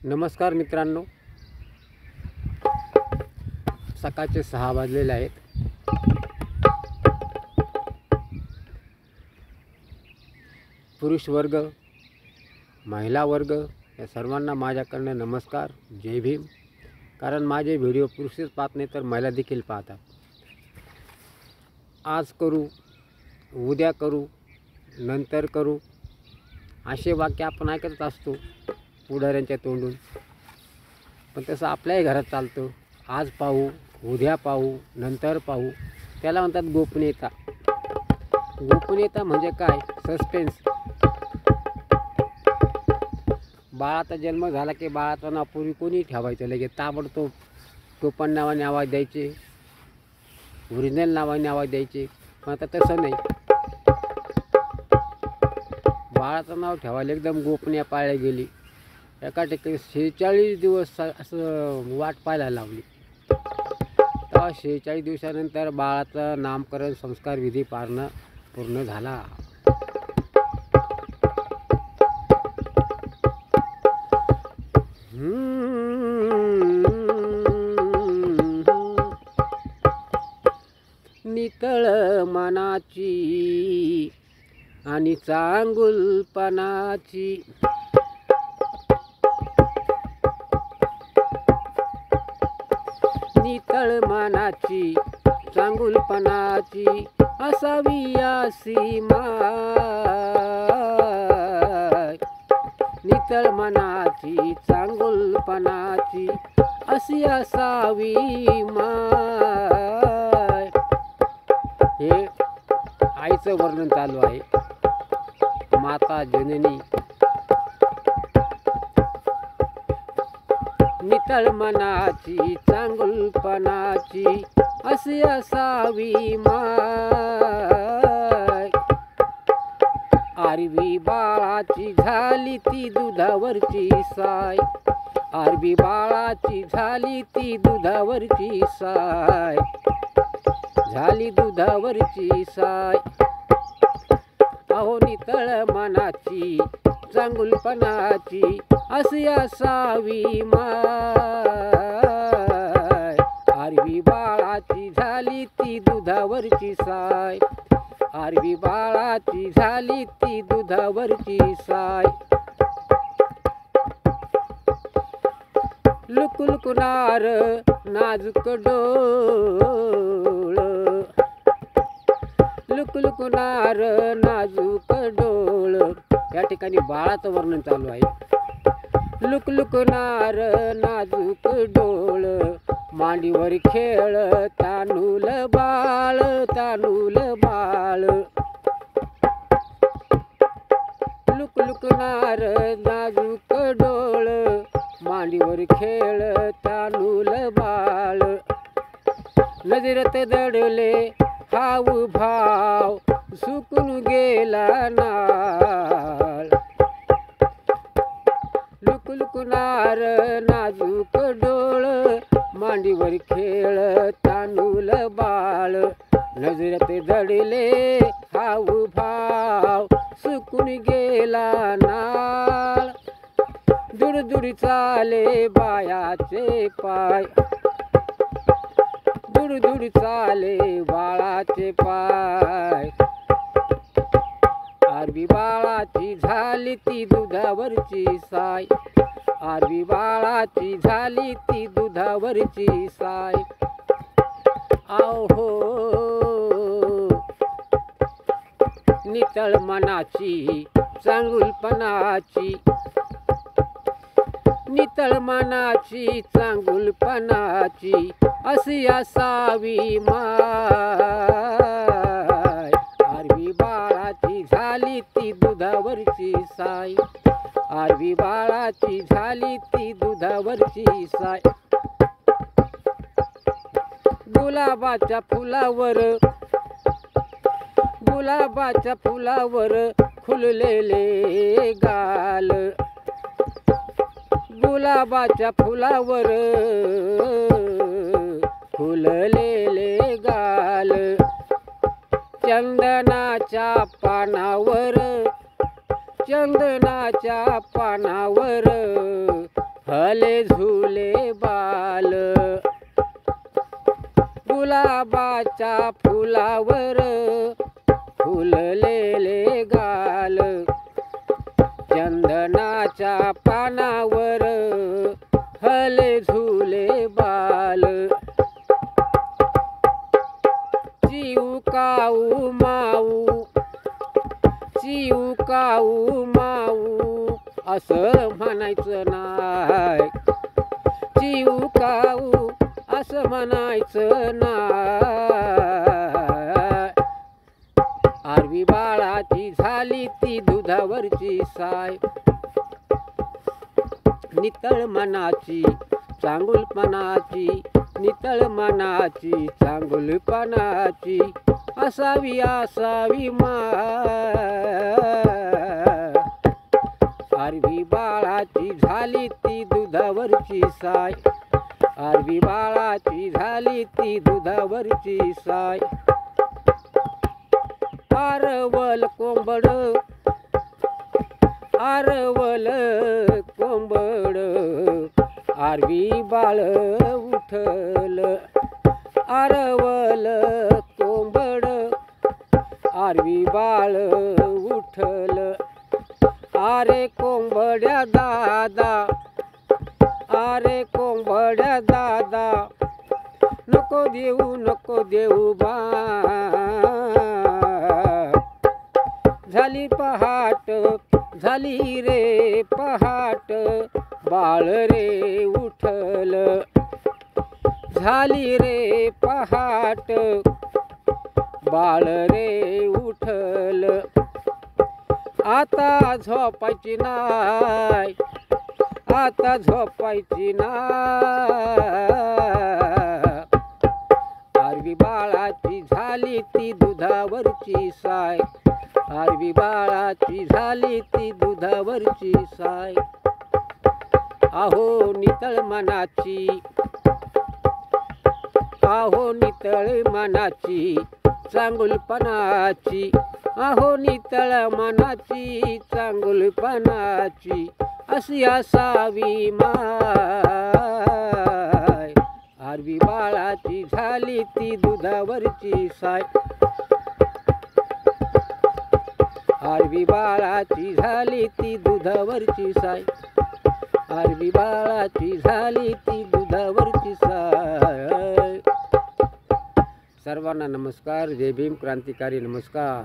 नमस्कार मित्रांनो, सकाळचे 6 वाजलेले आहेत. पुरुष वर्ग, महिला वर्ग या सर्वांना माझ्याकडनं नमस्कार, जय भीम. कारण माझे व्हिडिओ पुरुषच पाहत नाही तर महिला देखील पाहतात. आज करू, उद्या करू, नंतर करू असे वाक्य आपण ऐकत असतो पुढाऱ्यांच्या तोंडून. पण तसं आपल्याही घरात चालतं. आज पाहू, उद्या पाहू, नंतर पाहू. त्याला म्हणतात गोपनीयता. गोपनीयता म्हणजे काय? सस्पेन्स. बाळाचा जन्म झाला की बाळाचं नाव पूर्वी कोणी ठेवायचं, लगेच ताबडतोब टोपण नावाने आवाज द्यायचे, ओरिजिनल नावाने आवाज द्यायचे. पण आता तसं नाही. बाळाचं नाव ठेवायला एकदम गोपनीय पाळली गेली. एका ठिकाणी 46 दिवस असं वाट पाहायला लावली. तेव्हा 46 दिवसानंतर बाळाचं नामकरण संस्कार विधी पूर्ण झाला. नितळ मनाची आणि चांगुलपणाची नितळ मनाची चांगुलपणाची असावी अशी माय. नितळ मनाची चांगुलपणाची अशी असावी माय. हे आईचं वर्णन चालू आहे. माता जननी. नितळ मनाची चांगुलपणाची अशी असावी माय. आरवी बाळाची झाली ती दुधावरची साय. आरवी बाळाची झाली ती दुधावरची साय. झाली दुधावरची साय. अहो नितळ मनाची चांगुलपणाची अशी असावी माय. आरवी बाळाची झाली ती दुधावरची साय. आरवी बाळाची झाली ती दुधावरची साय. लुकलुकणार नाजूक डोळ. लुकलुकणार नाजूक डोळ. या ठिकाणी बाळाचं वर्णन चालू आहे. लुकलुकणार नाजूक डोळ. मांडीवर खेळ तांदूल बाळ. तांदूल बाळ. लुकलुकणार नाजूक डोळ. मांडीवर खेळ तांदूल बाळ. नजरेत दडले हाव भाव सुकून गेला नाळ. लुकलुकणार नाजूक डोळ. मांडीवर खेळ तांदूल बाळ. नजरेत दडले हाव भाव सुकून गेला नाळ. दुडदुडी चाले बायाचे पाय. दुडदुडी चाले बाळाचे पाय. आरवी बाळाची झाली ती दुधावरची साय. आरवी बाळाची झाली ती दुधावरची साय. आहो नितळ मनाची चांगुलपणाची. नितळ मनाची चांगुलपणाची अशी असावी माय. आरवी बाळाची झाली ती दुधावरची साय. आरवी बाळाची झाली ती दुधावरची साय. गुलाबाच्या फुलावर. गुलाबाच्या फुलावर खुललेले गाल. गुलाबाच्या फुलावर फुललेले गाल. चंदनाच्या पानावर. चंदनाच्या पानावर हले झुले बाल गुलाबाच्या फुलावर फुललेले गाल चंदनाच्या पानावर हले झुले बाल चिऊ काऊ माऊ चिऊ काऊ माऊ असं म्हणायचं नाय चिऊ काऊ असं म्हणायचं नाय आरवी बाळाची झाली ती दुधावरची साय नितळ मनाची चांगुलपणाची नितळ मनाची चांगुलपणाची असावी असावी माय आरवी बाळाची झाली ती दुधावरची साय आरवी बाळाची झाली ती दुधावरची साय आरवल कोंबड आरवल कोंबड आरवी बाळ उठल आरवल कोंबड आरवी बाळ उठल आरे कोंबड्या दादा आरे कोंबड्या दादा नको देऊ बा झाली पहाट झाली रे पहाट बाळ रे उठल झाली रे पहाट बाळ रे उठल आता झोपायची नाय आता झोपायची नाय आरवी बाळाची झाली ती दुधावरची साय आरवी बाळाची झाली ती दुधावरची साय आहो नितळ मनाची आहो नितळ मनाची चांगुलपणाची आहो नितळ मनाची चांगुलपणाची अशी असावी माय आरवी बाळाची झाली ती दुधावरची साय आरवी बाळाची झाली ती दुधावरची साय आरवी बाळाची झाली ती दुधावरची साय सर्वांना नमस्कार जय भीम क्रांतिकारी नमस्कार।